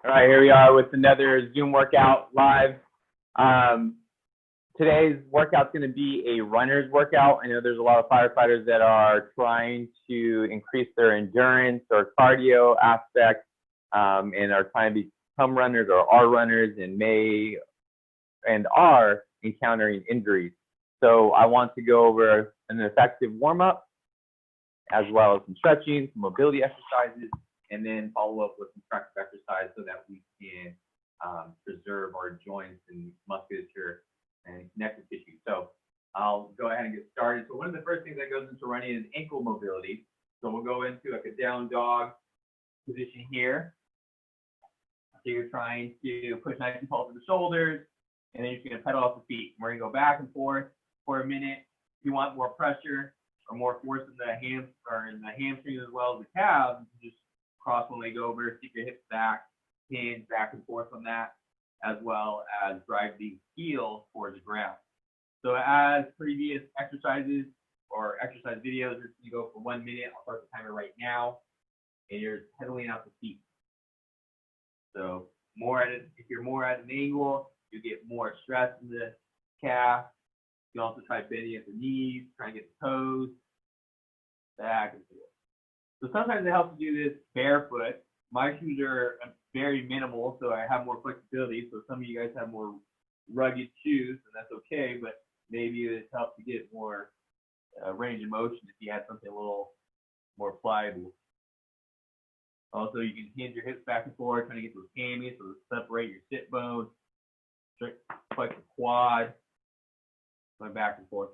All right, here we are with another Zoom workout live. Today's workout is going to be a runner's workout. I know there's a lot of firefighters that are trying to increase their endurance or cardio aspect and are trying to become runners or are runners and may and are encountering injuries. So I want to go over an effective warm-up as well as some stretching, some mobility exercises, and then follow up with some corrective exercise so that we can preserve our joints and musculature and connective tissue. So I'll go ahead and get started. So one of the first things that goes into running is ankle mobility. So we'll go into like a down dog position here. So you're trying to push nice and tall to the shoulders, and then you're just going to pedal off the feet. We're going to go back and forth for a minute. If you want more pressure or more force in the hamstrings as well as the calves, you just cross one leg over, stick your hips back, hands back and forth on that, as well as drive the heels towards the ground. So as previous exercises or exercise videos, you're going to go for 1 minute. I'll start the timer right now, and you're pedaling out the feet. So if you're more at an angle, you get more stress in the calf. You also try bending at the knees, try and get the toes back and forth. So sometimes it helps to do this barefoot. My shoes are very minimal, so I have more flexibility. So some of you guys have more rugged shoes, and that's okay, but maybe it helps to get more range of motion if you had something a little more pliable. Also, you can hinge your hips back and forth, trying to get those hammies, so separate your sit bones, flex the quad, going back and forth.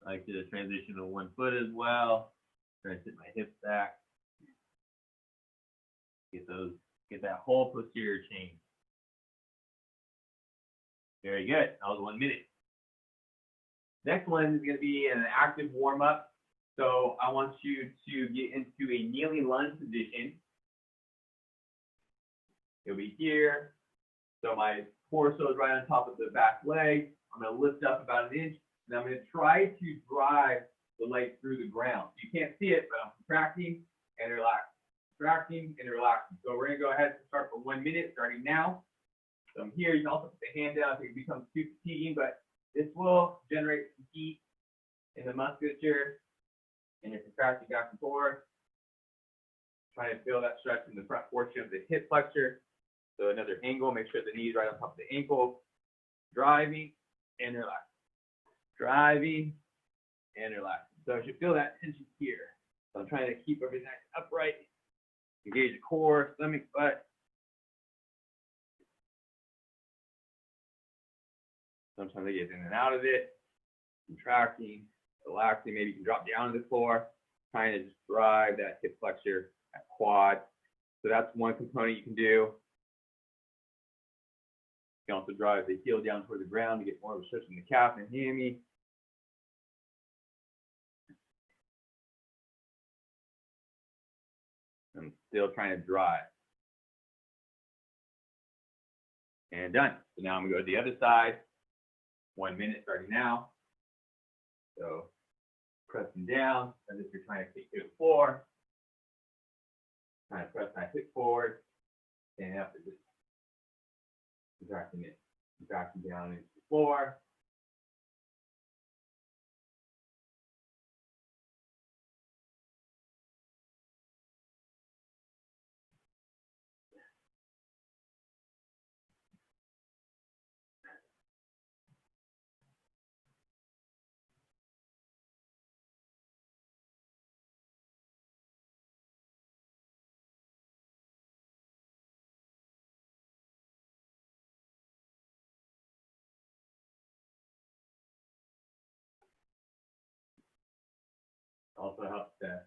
I like to transition to 1 foot as well. Try to sit my hips back. Get that whole posterior chain. Very good. That was 1 minute. Next one is going to be an active warm-up. So I want you to get into a kneeling lunge position. It'll be here. So my torso is right on top of the back leg. I'm going to lift up about 1 inch. And I'm going to try to drive the leg through the ground. You can't see it, but I'm contracting and relaxing. Contracting and relaxing. So we're going to go ahead and start for 1 minute, starting now. So I'm here. You can also put the hand down if it becomes too fatiguing, but this will generate some heat in the musculature, and you're contracting back and forth. Trying to feel that stretch in the front portion of the hip flexor. So another angle, make sure the knee's right on top of the ankle. Driving and relaxing. Driving and relaxing. So I should feel that tension here. So I'm trying to keep everything upright. Engage the core, stomach, butt. Sometimes I get in and out of it. Contracting, relaxing. Maybe you can drop down to the floor. Trying to just drive that hip flexor, that quad. So that's one component you can do. You can also drive the heel down toward the ground to get more of a stretch in the calf and hammy. I'm still trying to drive. And done. So now I'm going to go to the other side. 1 minute starting now. So pressing down as if you're trying to kick to the floor. Trying to press my hip forward. Standing up as it. Contracting it, contracting down into the floor. Also helps to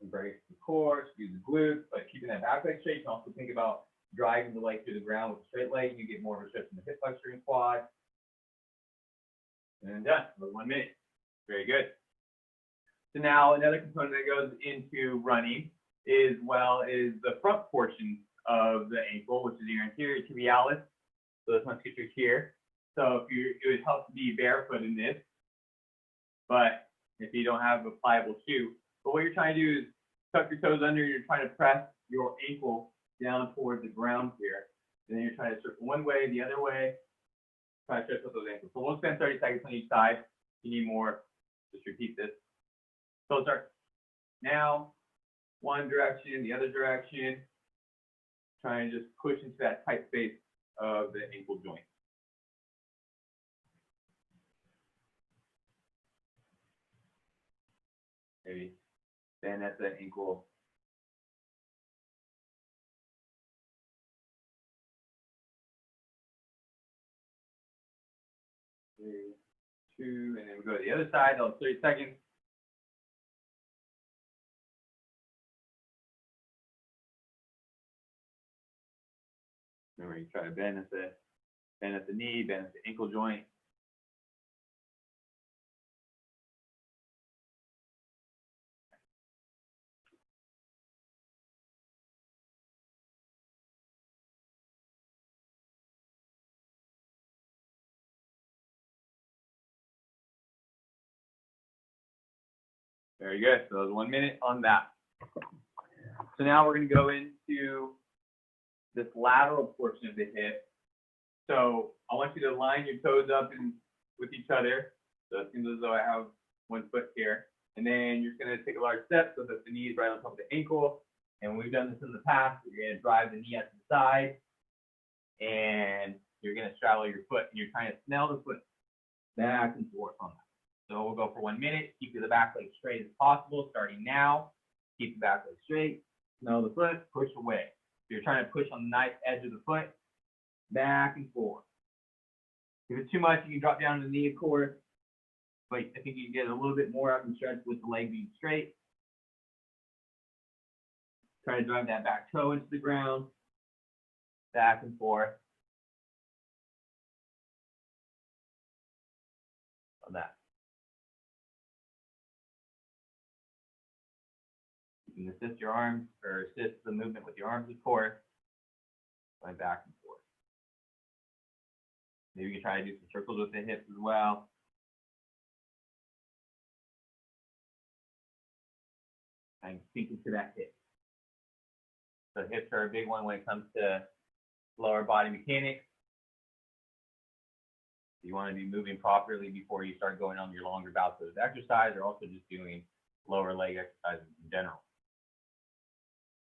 embrace the core, squeeze the glutes, but keeping that back leg straight. You can also think about driving the leg through the ground with a straight leg. You get more of a stretch in the hip flexor and quad. And then done for 1 minute. Very good. So now another component that goes into running is the front portion of the ankle, which is your anterior tibialis. So this musculature here. So it would help to be barefoot in this, but if you don't have a pliable shoe, but what you're trying to do is tuck your toes under, you're trying to press your ankle down towards the ground here. And then you're trying to circle one way, the other way, try to stretch out those ankles. So we'll spend 30 seconds on each side. If you need more, just repeat this. So start now, one direction, the other direction. Try and just push into that tight space of the ankle joint. Maybe bend at the ankle. Three, two, and then we go to the other side. That'll 30 seconds. Remember, you try to bend at the knee, bend at the ankle joint. Very good. So that was 1 minute on that. So now we're going to go into this lateral portion of the hip. So I want you to line your toes up with each other. So it seems as though I have one foot here. And then you're going to take a large step so that the knee is right on top of the ankle. And we've done this in the past. You're going to drive the knee out to the side. And you're going to straddle your foot. And you're trying to snell the foot back and forth on that. So we'll go for 1 minute. Keep the back leg straight as possible, starting now. Keep the back leg straight. Snell the foot, push away. So you're trying to push on the nice edge of the foot, back and forth. If it's too much, you can drop down to the knee, of course. But I think you can get a little bit more out and stretch with the leg being straight. Try to drive that back toe into the ground, back and forth. On that. You can assist your arms or assist the movement with your arms, of course, going back and forth. Maybe you can try to do some circles with the hips as well. And sink into that hip. So hips are a big one when it comes to lower body mechanics. You want to be moving properly before you start going on your longer bouts of exercise, or also just doing lower leg exercises in general.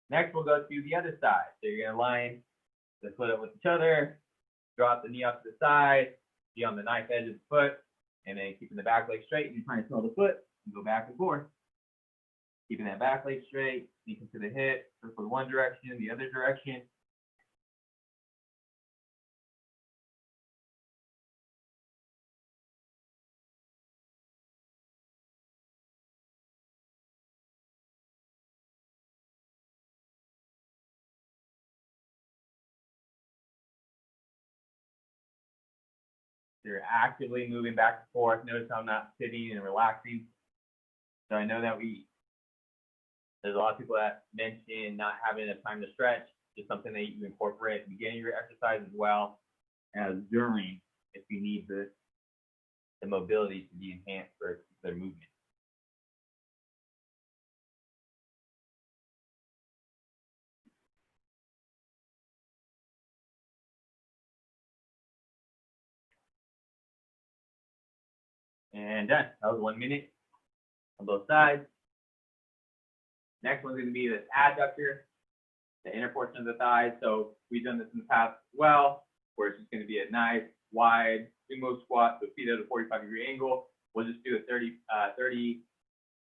Next, we'll go to the other side. So you're going to line the foot up with each other, drop the knee off to the side, be on the nice edge of the foot, and then keeping the back leg straight. And you're trying to snell the foot and go back and forth. Keeping that back leg straight, sneak into the hip, circle one direction, the other direction. You're actively moving back and forth. Notice how I'm not sitting and relaxing. So I know that there's a lot of people that mention not having enough time to stretch. Just something that you incorporate at the beginning of your exercise as well as during, if you need the mobility to be enhanced for their movement. And done. That was 1 minute on both sides. Next one's going to be this adductor, the inner portion of the thighs. So we've done this in the past as well, where it's just going to be a nice, wide sumo squat, so feet at a 45-degree angle. We'll just do a 30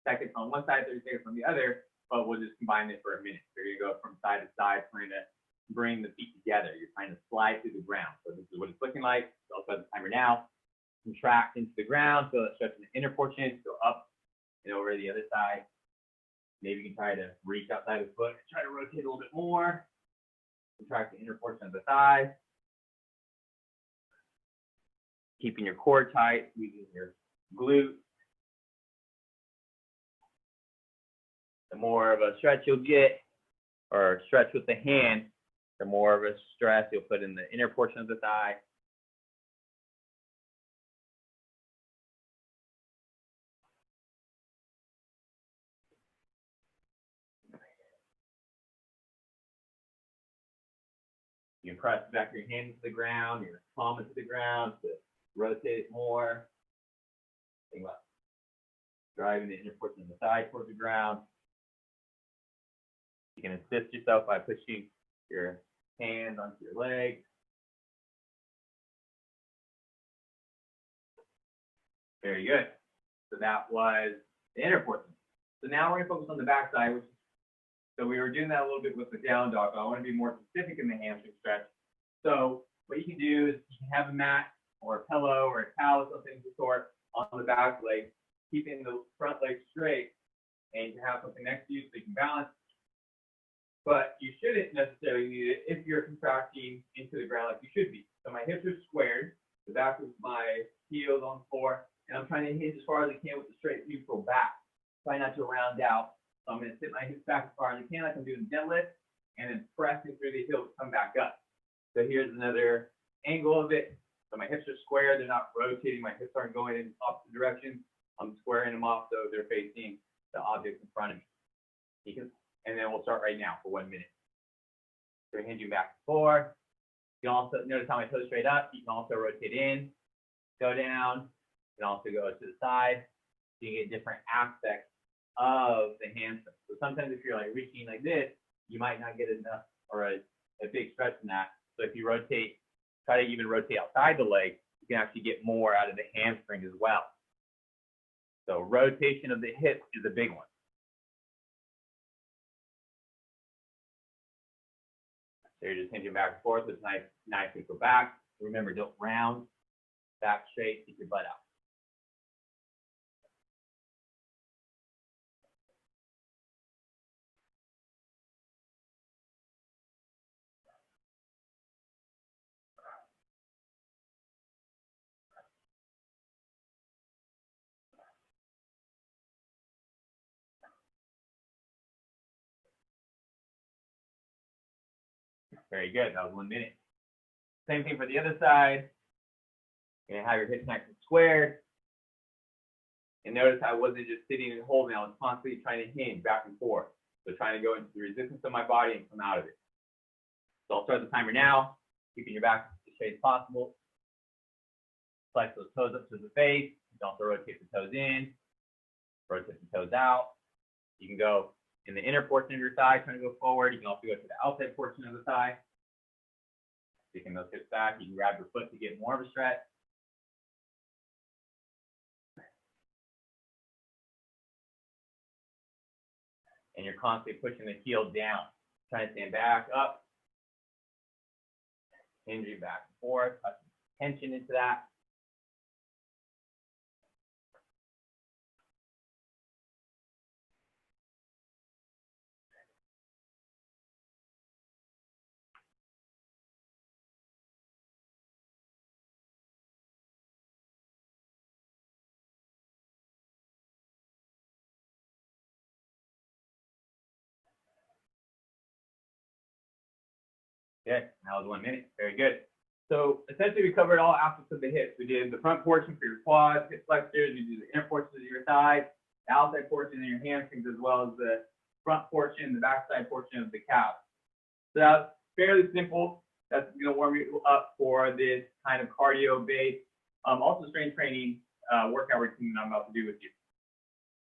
seconds on one side, 30 seconds on the other, but we'll just combine it for a minute. So you're going to go from side to side, trying to bring the feet together. You're trying to slide through the ground. So this is what it's looking like. I'll set the timer now. Contract into the ground, so let's stretch the inner portion, go up and over to the other side. Maybe you can try to reach outside the foot, try to rotate a little bit more. Contract the inner portion of the thigh. Keeping your core tight, squeezing your glutes. The more of a stretch you'll get, or stretch with the hand, the more of a stress you'll put in the inner portion of the thigh. You can press back your hand into the ground, your palm into the ground to rotate it more. Think about driving the inner portion of the thigh towards the ground. You can assist yourself by pushing your hands onto your legs. Very good. So that was the inner portion. So now we're going to focus on the back side, so we were doing that a little bit with the down dog, but I want to be more specific in the hamstring stretch. So what you can do is you can have a mat or a pillow or a towel or something of the sort on the back leg, keeping the front leg straight, and you can have something next to you so you can balance. But you shouldn't necessarily need it if you're contracting into the ground like you should be. So my hips are squared, the back of my heels on the floor, and I'm trying to hinge as far as I can with the straight neutral back. Try not to round out. So I'm going to sit my hips back as far as I can, like I'm doing deadlift, and then pressing through the heels to come back up. So here's another angle of it. So my hips are square, they're not rotating, my hips aren't going in opposite directions. I'm squaring them off so they're facing the object in front of me. And then we'll start right now for 1 minute. So we're hinging back and forth. You can also notice how my toes straight up. You can also rotate in, go down, you can also go to the side. So you get different aspects of the hamstring. So sometimes if you're like reaching like this, you might not get enough or a big stretch in that. So if you rotate, try to even rotate outside the leg, you can actually get more out of the hamstring as well. So rotation of the hips is a big one. So you're just hinging back and forth. It's nice to go back. Remember, don't round, back straight, keep your butt out. Very good. That was 1 minute. Same thing for the other side. You're gonna have your hips nice and squared. And notice I wasn't just sitting and holding, I was constantly trying to hinge back and forth. So trying to go into the resistance of my body and come out of it. So I'll start the timer now, keeping your back as straight as possible. Flex those toes up to the face. You can also rotate the toes in, rotate the toes out. You can go in the inner portion of your thigh, trying to go forward. You can also go to the outside portion of the thigh. Taking those hips back, you can grab your foot to get more of a stretch. And you're constantly pushing the heel down, trying to stand back, up, hinging back and forth, tension into that. Good, that was 1 minute, very good. So essentially we covered all aspects of the hips. We did the front portion for your quads, hip flexors, we did the inner portion of your thighs, the outside portion of your hamstrings, as well as the front portion, the backside portion of the calves. So that's fairly simple. That's gonna warm you up for this kind of cardio-based, also strength training workout routine that I'm about to do with you.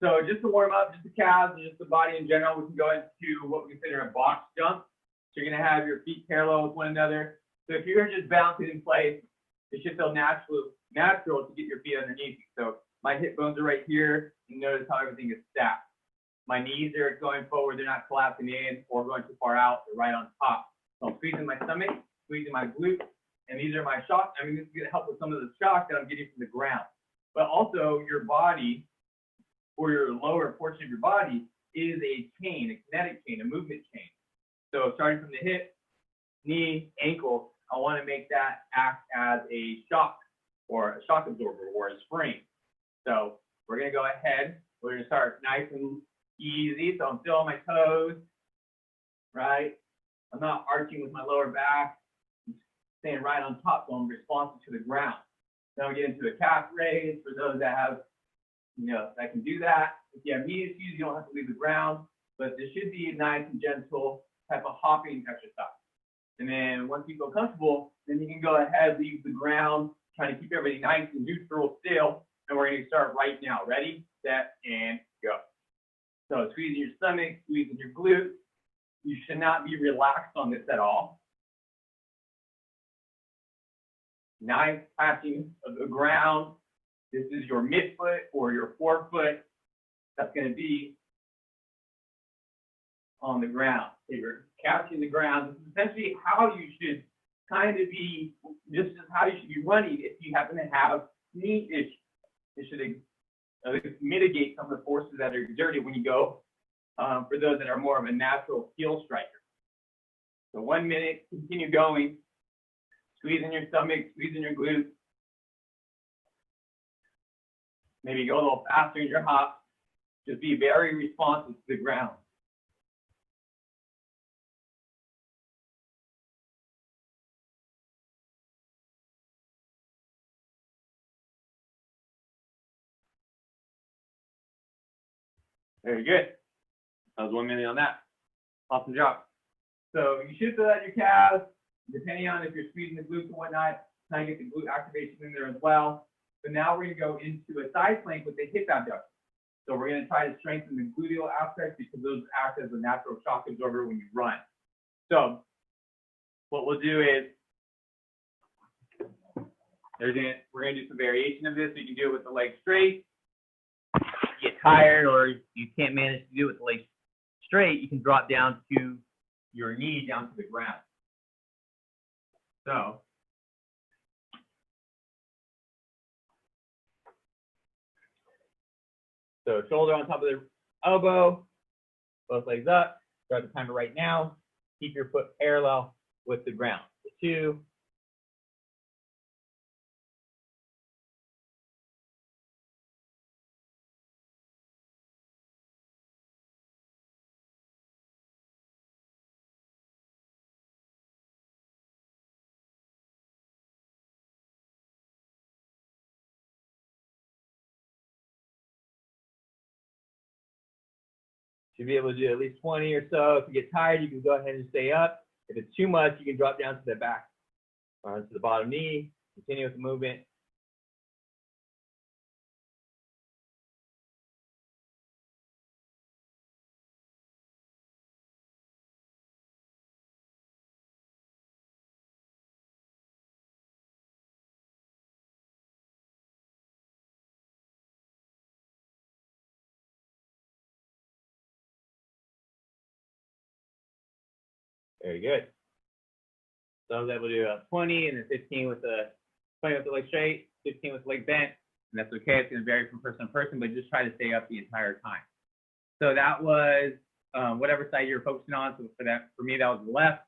So just to warm up, just the calves and just the body in general, we can go into what we consider a box jump. So you're gonna have your feet parallel with one another. So if you're just bouncing in place, it should feel natural to get your feet underneath you. So my hip bones are right here. You notice how everything is stacked. My knees are going forward, they're not collapsing in or going too far out, they're right on top. So I'm squeezing my stomach, squeezing my glutes, and these are my shocks. I mean, this is gonna help with some of the shock that I'm getting from the ground. But also your body, or your lower portion of your body, is a chain, a kinetic chain, a movement chain. So starting from the hip, knee, ankle, I want to make that act as a shock or a shock absorber or a spring. So we're going to go ahead. We're going to start nice and easy. So I'm still on my toes, right? I'm not arching with my lower back. I'm staying right on top, so I'm responsive to the ground. Then we get into a calf raise for those that have, that can do that. If you have knee issues, you don't have to leave the ground, but this should be a nice and gentle type of hopping exercise. And then once you feel comfortable, then you can go ahead, leave the ground, trying to keep everything nice and neutral still. And we're going to start right now. Ready, set, and go. So squeezing your stomach, squeezing your glutes. You should not be relaxed on this at all. Nice touching of the ground. This is your midfoot or your forefoot. That's going to be on the ground. So you're catching the ground. This is essentially how you should kind of be, this is how you should be running if you happen to have knee issues. It should mitigate some of the forces that are exerted when you go for those that are more of a natural heel striker. So 1 minute, continue going, squeezing your stomach, squeezing your glutes. Maybe go a little faster in your hops. Just be very responsive to the ground. Very good. That was 1 minute on that. Awesome job. So you should feel that in your calves, depending on if you're squeezing the glutes and whatnot, trying to get the glute activation in there as well. But now we're going to go into a side plank with a hip abduction. So we're going to try to strengthen the gluteal aspect because those act as a natural shock absorber when you run. So what we'll do is we're going to do some variation of this. So you can do it with the legs straight. If you get tired or you can't manage to do it with the legs straight, you can drop down to your knee down to the ground. So shoulder on top of the elbow, both legs up. Start the timer right now. Keep your foot parallel with the ground. 2. Should be able to do at least 20 or so. If you get tired, you can go ahead and stay up. If it's too much, you can drop down to the back, to the bottom knee. Continue with the movement. Very good. So I was able to do 20 and then 15 with the 20 with the leg straight, 15 with the leg bent, and that's okay. It's going to vary from person to person, but just try to stay up the entire time. So that was whatever side you're focusing on. So for me, that was the left.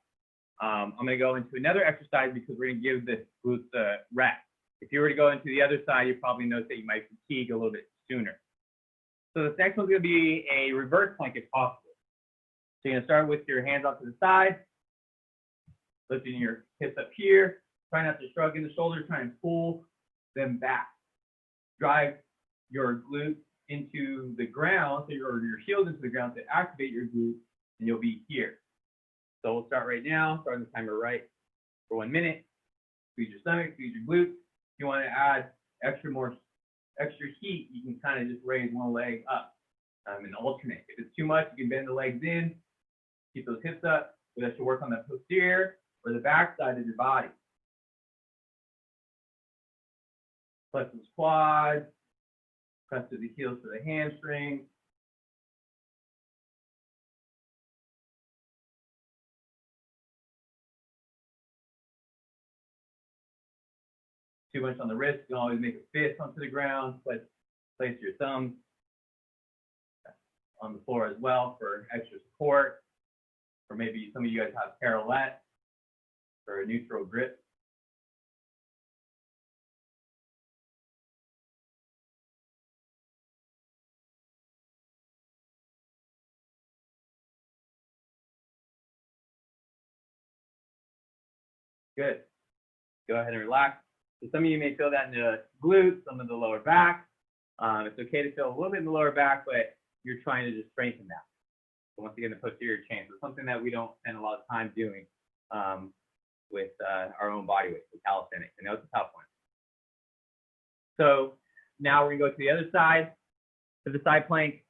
I'm going to go into another exercise because we're going to give the glutes a rest. If you were to go into the other side, you probably notice that you might fatigue a little bit sooner. So the next one's going to be a reverse plank if possible. So you're going to start with your hands off to the side, lifting your hips up here, try not to shrug in the shoulders, try and pull them back. Drive your glutes into the ground, so your heels into the ground to activate your glutes, and you'll be here. So we'll start right now, starting the timer right for 1 minute. Squeeze your stomach, squeeze your glutes. If you want to add extra heat, you can kind of just raise one leg up and alternate. If it's too much, you can bend the legs in, keep those hips up, but that should work on the posterior or the back side of your body. Flex those quads, press to the heels for the hamstring. Too much on the wrist, you can always make a fist onto the ground, but place your thumbs on the floor as well for extra support. Or maybe some of you guys have parallel for a neutral grip. Good. Go ahead and relax. So some of you may feel that in the glutes, some of the lower back. It's okay to feel a little bit in the lower back, but you're trying to just strengthen that. So once again, the posterior chain. So something that we don't spend a lot of time doing. with our own body weight, so calisthenics. I know it's a tough one. So now we're gonna go to the other side, to the side plank.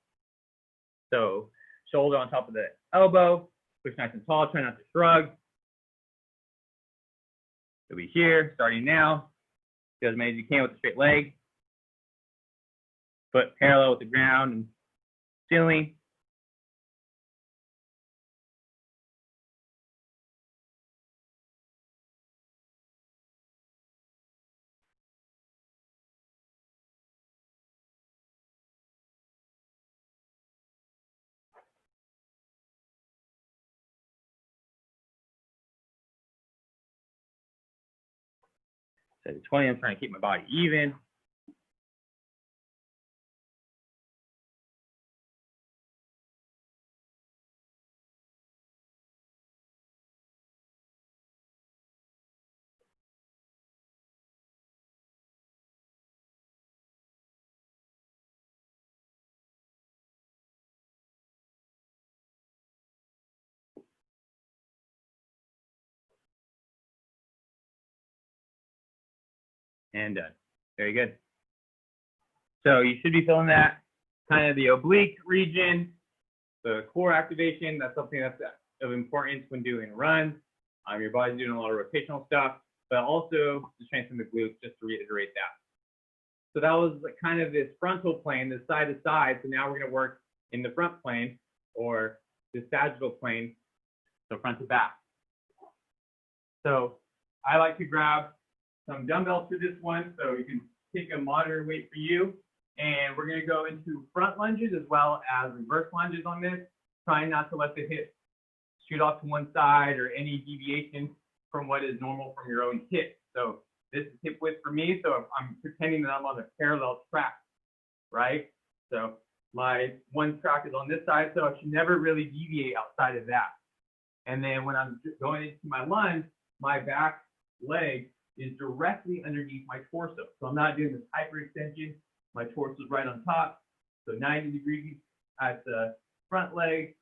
So shoulder on top of the elbow, push nice and tall, try not to shrug. It'll be here, starting now. Do as many as you can with a straight leg. Foot parallel with the ground and ceiling. Set to 20, I'm trying to keep my body even. And done. Very good. So you should be feeling that kind of the oblique region, the core activation. That's something that's of importance when doing runs. Your body's doing a lot of rotational stuff, but also to strengthen the glutes, just to reiterate that. So that was like kind of this frontal plane, this side to side. So now we're going to work in the front plane, or the sagittal plane, so front to back. So I like to grab some dumbbells for this one, so you can take a moderate weight for you. And we're going to go into front lunges as well as reverse lunges on this, trying not to let the hip shoot off to one side or any deviation from what is normal from your own hip. So this is hip width for me, so I'm pretending that I'm on a parallel track, right? So my one track is on this side, so I should never really deviate outside of that. And then when I'm going into my lunge, my back leg is directly underneath my torso. So I'm not doing this hyperextension. My torso is right on top. So 90 degrees at the front leg,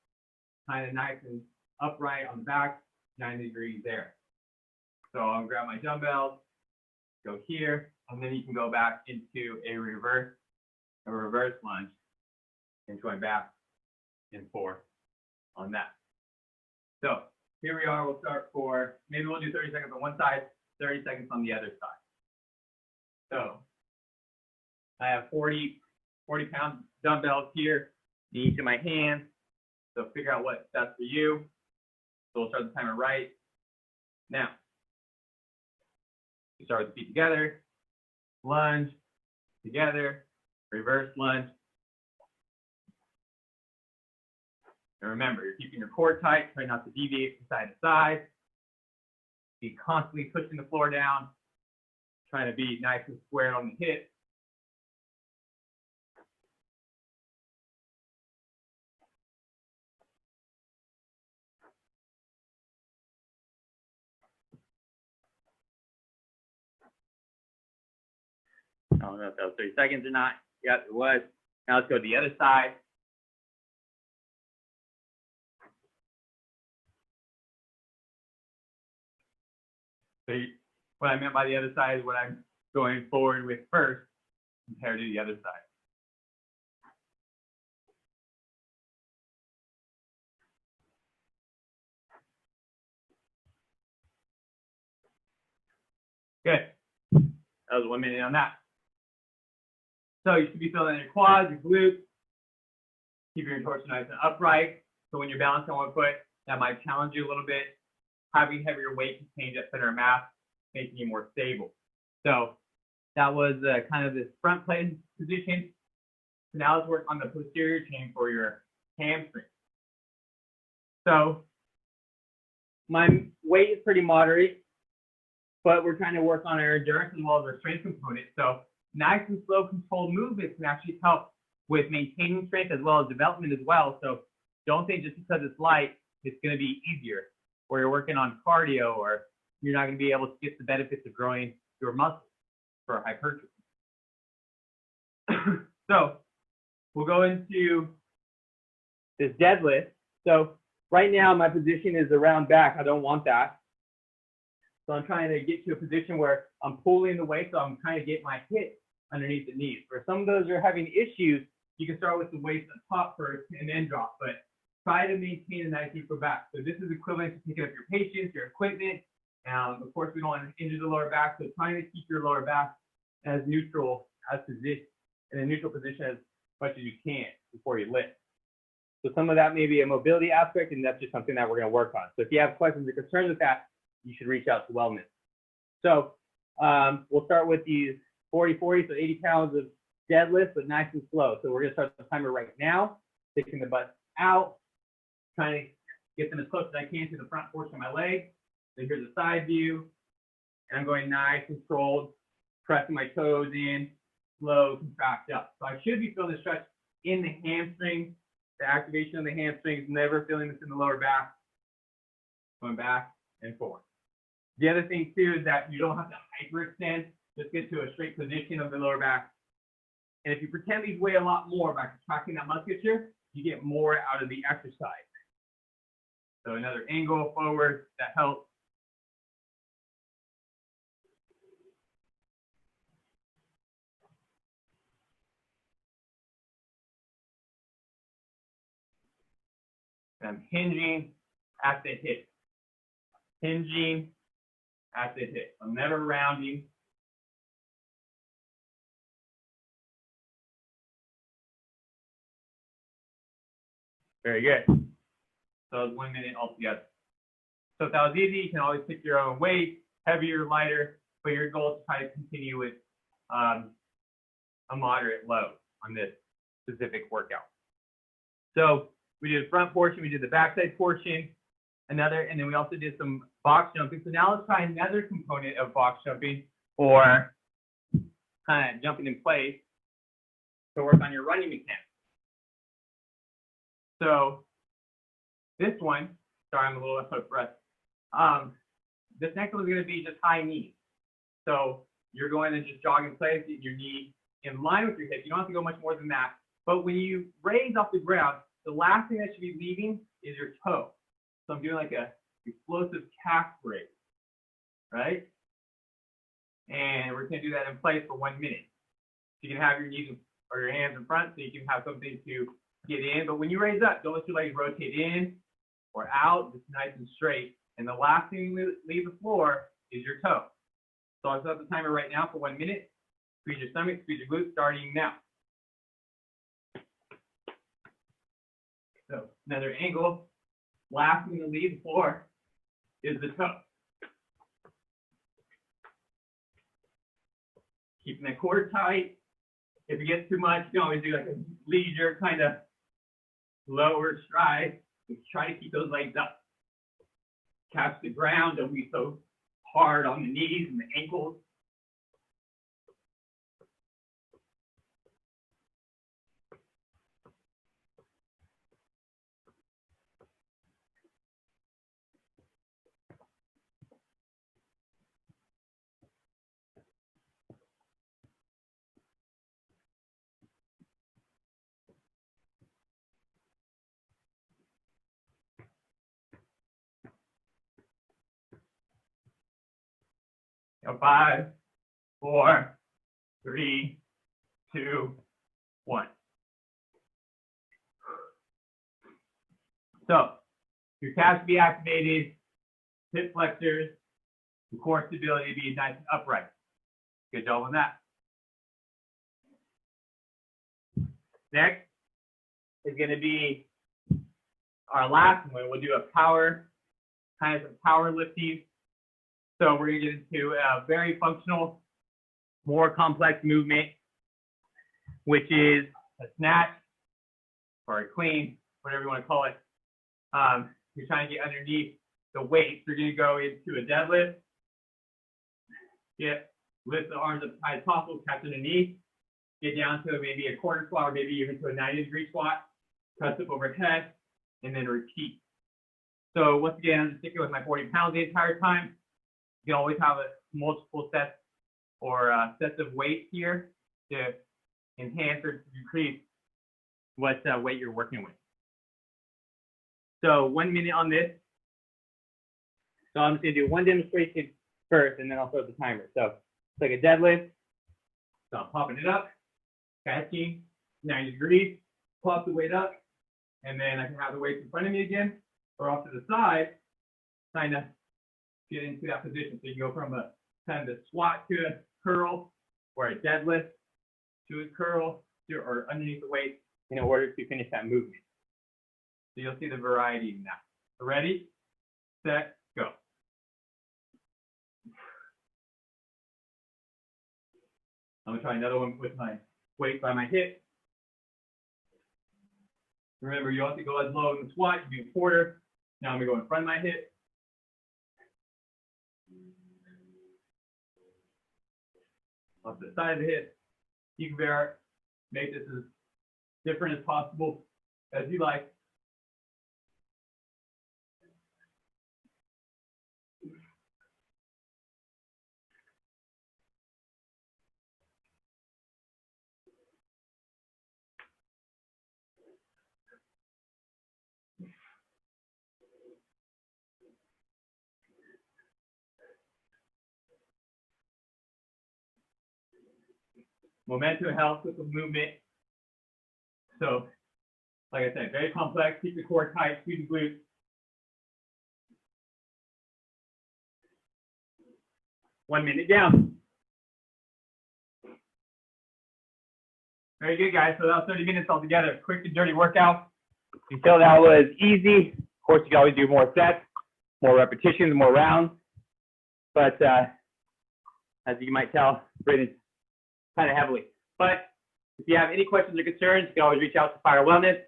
kind of nice and upright on the back, 90 degrees there. So I'll grab my dumbbells, go here, and then you can go back into a reverse lunge and going back and forth on that. So here we are, we'll start for, maybe we'll do 30 seconds on one side, 30 seconds on the other side. So I have 40-pound dumbbells here in each of my hands. So figure out what's best for you. So we'll start the timer right now. You start with the feet together, lunge, together, reverse lunge. And remember, you're keeping your core tight, try not to deviate from side to side. Be constantly pushing the floor down, trying to be nice and squared on the hip. I don't know if that was 30 seconds or not. Yep, it was. Now let's go to the other side. So what I meant by the other side is what I'm going forward with first compared to the other side. Good. That was 1 minute on that. So you should be feeling your quads, your glutes, keeping your torso nice and upright. So when you're balancing on one foot, that might challenge you a little bit. Having heavier weight can change that center of mass, making you more stable. So that was kind of this front plane position. So now let's work on the posterior chain for your hamstring. So my weight is pretty moderate, but we're trying to work on our endurance as well as our strength component. So nice and slow controlled movements can actually help with maintaining strength as well as development as well. So don't think just because it's light, it's going to be easier, or you're working on cardio, or you're not going to be able to get the benefits of growing your muscles for hypertrophy. So we'll go into this deadlift. So right now my position is around back. I don't want that. So I'm trying to get to a position where I'm pulling the weight, so I'm trying to get my hip underneath the knees. For some of those who are having issues, you can start with the weights at the top first and then drop, but try to maintain a nice neutral back. So this is equivalent to picking up your patients, your equipment. Of course, we don't want to injure the lower back, so trying to keep your lower back as neutral as position, in a neutral position as much as you can before you lift. So some of that may be a mobility aspect, and that's just something that we're going to work on. So if you have questions or concerns with that, you should reach out to Wellness. So we'll start with these 40-40, so 80 pounds of deadlift, but nice and slow. So we're going to start the timer right now, taking the butt out, trying to get them as close as I can to the front portion of my leg. So here's a side view, and I'm going nice, controlled, pressing my toes in, slow, contract up. So I should be feeling the stretch in the hamstrings, the activation of the hamstrings, never feeling this in the lower back, going back and forward. The other thing too is that you don't have to hyperextend, just get to a straight position of the lower back. And if you pretend these weigh a lot more by contracting that musculature, you get more out of the exercise. So another angle forward, that helps. And I'm hinging at the hip. Hinging at the hip. I'm never rounding. Very good. So it's 1 minute altogether. So if that was easy, you can always pick your own weight, heavier, lighter, but your goal is to try to continue with a moderate load on this specific workout. So we did the front portion, we did the backside portion, and then we also did some box jumping. So now let's try another component of box jumping, or kind of jumping in place to work on your running mechanics. So this one, sorry, I'm a little out of breath. This next one is going to be just high knees. So you're going to just jog in place, get your knee in line with your hip. You don't have to go much more than that. But when you raise off the ground, the last thing that should be leaving is your toe. So I'm doing like a explosive calf raise, right? And we're going to do that in place for 1 minute. You can have your knees or your hands in front so you can have something to get in. But when you raise up, don't let your legs rotate in or out, just nice and straight. And the last thing you leave the floor is your toe. So I'll set the timer right now for 1 minute. Squeeze your stomach, squeeze your glutes, starting now. So another angle. Last thing to leave the floor is the toe. Keeping the core tight. If it gets too much, you can always do like a leisure kind of lower stride. Try to keep those legs up. Catch the ground. Don't be so hard on the knees and the ankles. Now 5, 4, 3, 2, 1. So your calves be activated, hip flexors, the core stability be nice and upright. Good job on that. Next is going to be our last one. We'll do a power, kind of some power lifting. So we're going to get into a very functional, more complex movement, which is a snatch or a clean, whatever you want to call it. You're trying to get underneath the weight. You're going to go into a deadlift. Lift the arms up as high as possible, catch underneath. Get down to maybe a quarter squat or maybe even to a 90-degree squat. Press up overhead and then repeat. So once again, I'm just sticking with my 40 pounds the entire time. You can always have multiple sets or sets of weight here to enhance or decrease what weight you're working with. So 1 minute on this. So I'm just going to do one demonstration first, and then I'll throw the timer. So it's like a deadlift. So I'm popping it up, catching 90 degrees, pop the weight up, and then I can have the weight in front of me again, or off to the side, trying to get into that position. So you go from a kind of a squat to a curl, or a deadlift to a curl, or underneath the weight in order to finish that movement. So you'll see the variety in that. So ready, set, go. I'm gonna try another one with my weight by my hip. Remember, you have to go as low in the squat, you do a quarter. Now I'm gonna go in front of my hip. Off the side of the hip. You can make this as different as possible as you like. Momentum helps with the movement. So, like I said, very complex. Keep the core tight, squeeze the glutes. 1 minute down. Very good, guys. So that was 30 minutes altogether. Quick and dirty workout. If you feel that was easy, of course, you can always do more sets, more repetitions, more rounds. But as you might tell, Britain's kind of heavily. But if you have any questions or concerns, you can always reach out to Fire Wellness,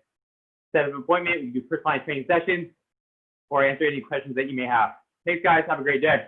set up an appointment. We do personalized training sessions or answer any questions that you may have. Thanks, guys. Have a great day.